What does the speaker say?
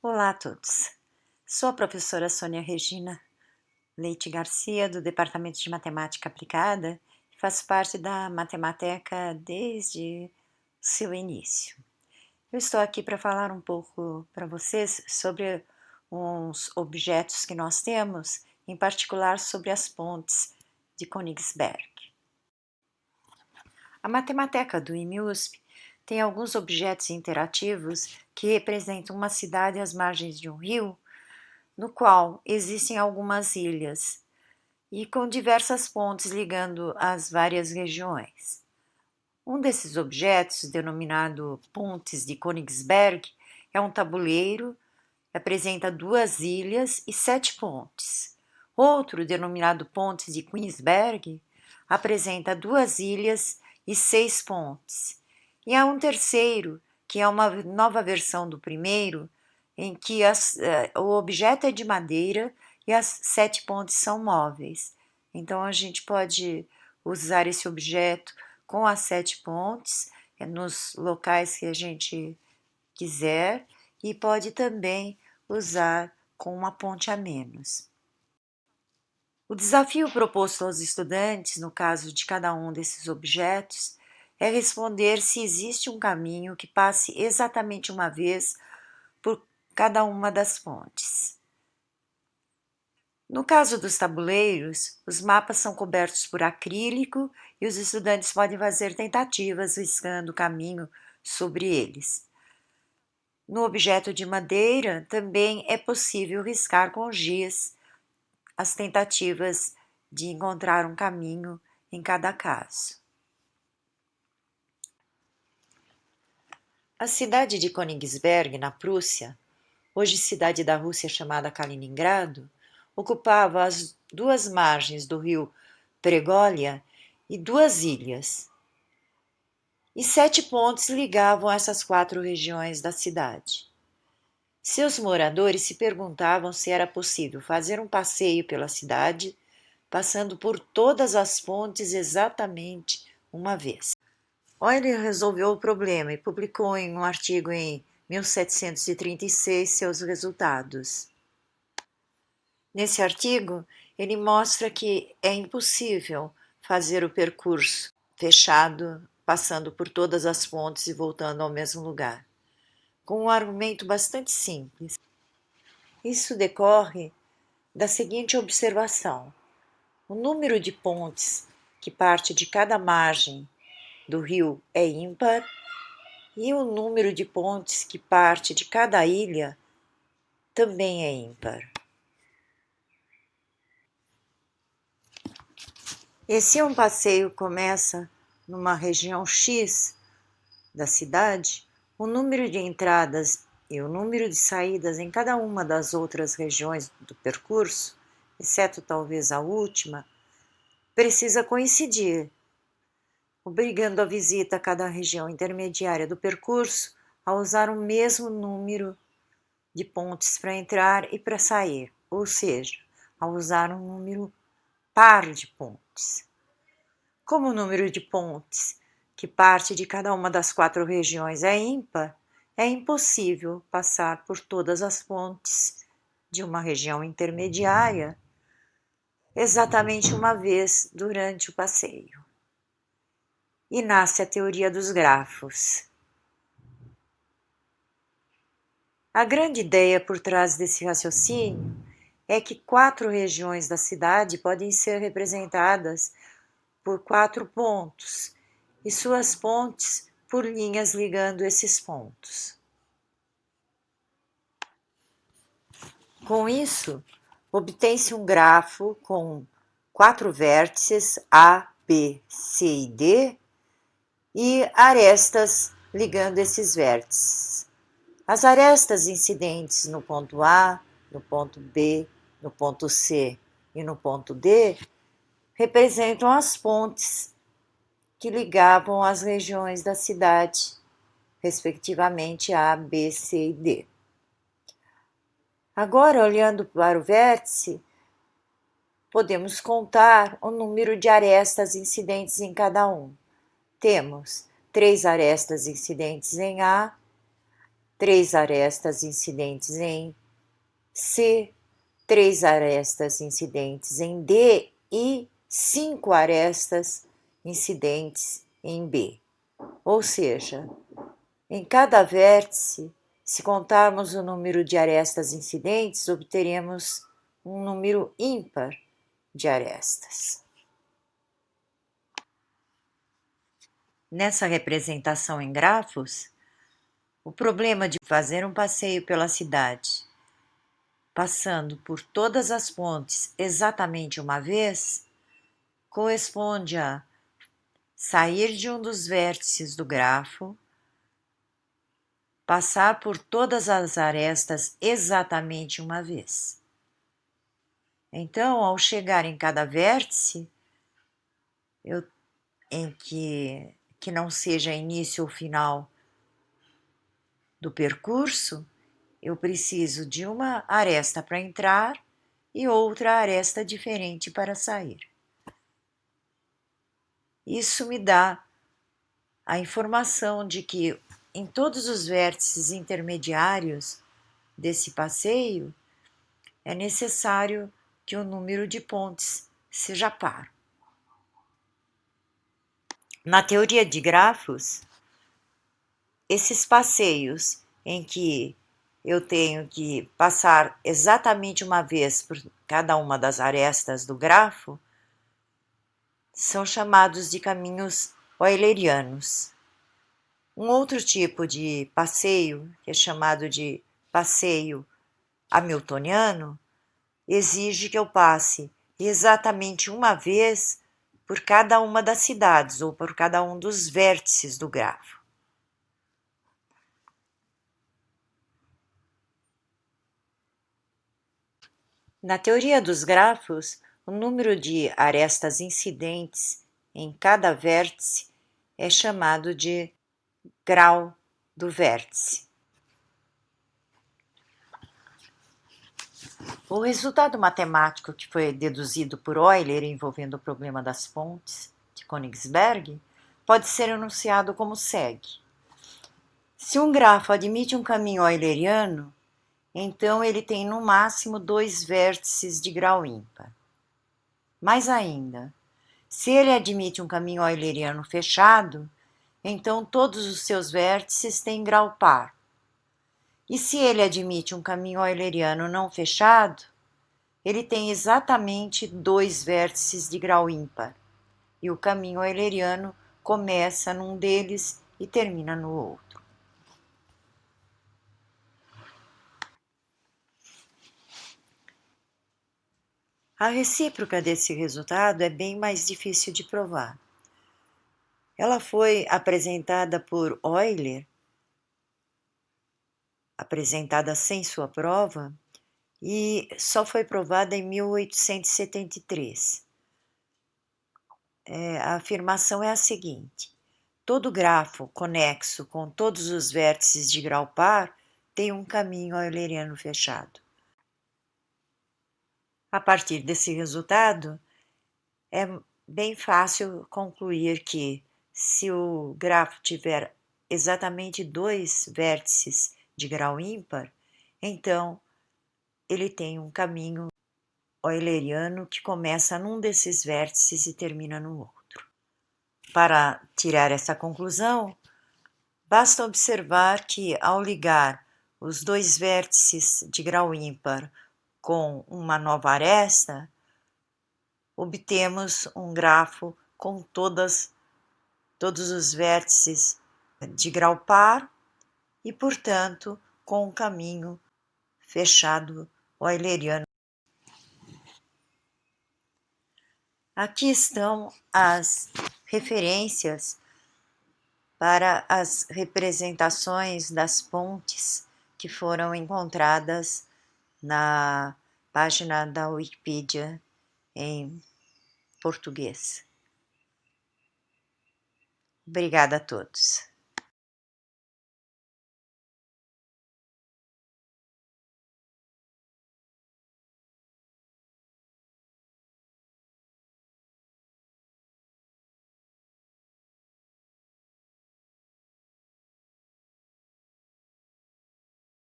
Olá a todos. Sou a professora Sônia Regina Leite Garcia, do Departamento de Matemática Aplicada, e faço parte da Matemateca desde seu início. Eu estou aqui para falar um pouco para vocês sobre uns objetos que nós temos, em particular sobre as pontes de Königsberg. A Matemateca do IMUSP tem alguns objetos interativos que representam uma cidade às margens de um rio, no qual existem algumas ilhas e com diversas pontes ligando as várias regiões. Um desses objetos, denominado Pontes de Königsberg, é um tabuleiro, apresenta 2 ilhas e 7 pontes. Outro, denominado Pontes de Königsberg, apresenta 2 ilhas e 6 pontes. E há um terceiro, que é uma nova versão do primeiro, em que o objeto é de madeira e as 7 pontes são móveis. Então a gente pode usar esse objeto com as 7 pontes nos locais que a gente quiser e pode também usar com uma ponte a menos. O desafio proposto aos estudantes, no caso de cada um desses objetos, é responder se existe um caminho que passe exatamente uma vez por cada uma das pontes. No caso dos tabuleiros, os mapas são cobertos por acrílico e os estudantes podem fazer tentativas riscando o caminho sobre eles. No objeto de madeira, também é possível riscar com giz as tentativas de encontrar um caminho em cada caso. A cidade de Königsberg, na Prússia, hoje cidade da Rússia chamada Kaliningrado, ocupava as 2 margens do rio Pregolia e 2 ilhas. E 7 pontes ligavam essas 4 regiões da cidade. Seus moradores se perguntavam se era possível fazer um passeio pela cidade, passando por todas as pontes exatamente uma vez. Euler resolveu o problema e publicou em um artigo em 1736 seus resultados. Nesse artigo, ele mostra que é impossível fazer o percurso fechado, passando por todas as pontes e voltando ao mesmo lugar, com um argumento bastante simples. Isso decorre da seguinte observação: o número de pontes que parte de cada margem do rio é ímpar e o número de pontes que parte de cada ilha também é ímpar. E se um passeio começa numa região X da cidade, o número de entradas e o número de saídas em cada uma das outras regiões do percurso, exceto talvez a última, precisa coincidir, obrigando a visita a cada região intermediária do percurso a usar o mesmo número de pontes para entrar e para sair, ou seja, a usar um número par de pontes. Como o número de pontes que parte de cada uma das 4 regiões é ímpar, é impossível passar por todas as pontes de uma região intermediária exatamente uma vez durante o passeio. E nasce a teoria dos grafos. A grande ideia por trás desse raciocínio é que 4 regiões da cidade podem ser representadas por 4 pontos e suas pontes por linhas ligando esses pontos. Com isso, obtém-se um grafo com 4 vértices A, B, C e D e arestas ligando esses vértices. As arestas incidentes no ponto A, no ponto B, no ponto C e no ponto D representam as pontes que ligavam as regiões da cidade, respectivamente A, B, C e D. Agora, olhando para o vértice, podemos contar o número de arestas incidentes em cada um. Temos 3 arestas incidentes em A, 3 arestas incidentes em C, 3 arestas incidentes em D e 5 arestas incidentes em B. Ou seja, em cada vértice, se contarmos o número de arestas incidentes, obteremos um número ímpar de arestas. Nessa representação em grafos, o problema de fazer um passeio pela cidade, passando por todas as pontes exatamente uma vez, corresponde a sair de um dos vértices do grafo, passar por todas as arestas exatamente uma vez. Então, ao chegar em cada vértice, em que não seja início ou final do percurso, eu preciso de uma aresta para entrar e outra aresta diferente para sair. Isso me dá a informação de que em todos os vértices intermediários desse passeio é necessário que o número de pontes seja par. Na teoria de grafos, esses passeios em que eu tenho que passar exatamente uma vez por cada uma das arestas do grafo são chamados de caminhos eulerianos. Um outro tipo de passeio, que é chamado de passeio hamiltoniano, exige que eu passe exatamente uma vez por cada uma das cidades ou por cada um dos vértices do grafo. Na teoria dos grafos, o número de arestas incidentes em cada vértice é chamado de grau do vértice. O resultado matemático que foi deduzido por Euler envolvendo o problema das pontes de Königsberg pode ser enunciado como segue. Se um grafo admite um caminho euleriano, então ele tem no máximo 2 vértices de grau ímpar. Mais ainda, se ele admite um caminho euleriano fechado, então todos os seus vértices têm grau par. E se ele admite um caminho euleriano não fechado, ele tem exatamente 2 vértices de grau ímpar, e o caminho euleriano começa num deles e termina no outro. A recíproca desse resultado é bem mais difícil de provar. Ela foi apresentada por Euler, apresentada sem sua prova, e só foi provada em 1873. A afirmação é a seguinte: todo grafo conexo com todos os vértices de grau par tem um caminho euleriano fechado. A partir desse resultado, é bem fácil concluir que, se o grafo tiver exatamente 2 vértices de grau ímpar, então ele tem um caminho euleriano que começa num desses vértices e termina no outro. Para tirar essa conclusão, basta observar que, ao ligar os 2 vértices de grau ímpar com uma nova aresta, obtemos um grafo com todos os vértices de grau par e, portanto, com um caminho fechado euleriano. Aqui estão as referências para as representações das pontes que foram encontradas na página da Wikipedia em português. Obrigada a todos.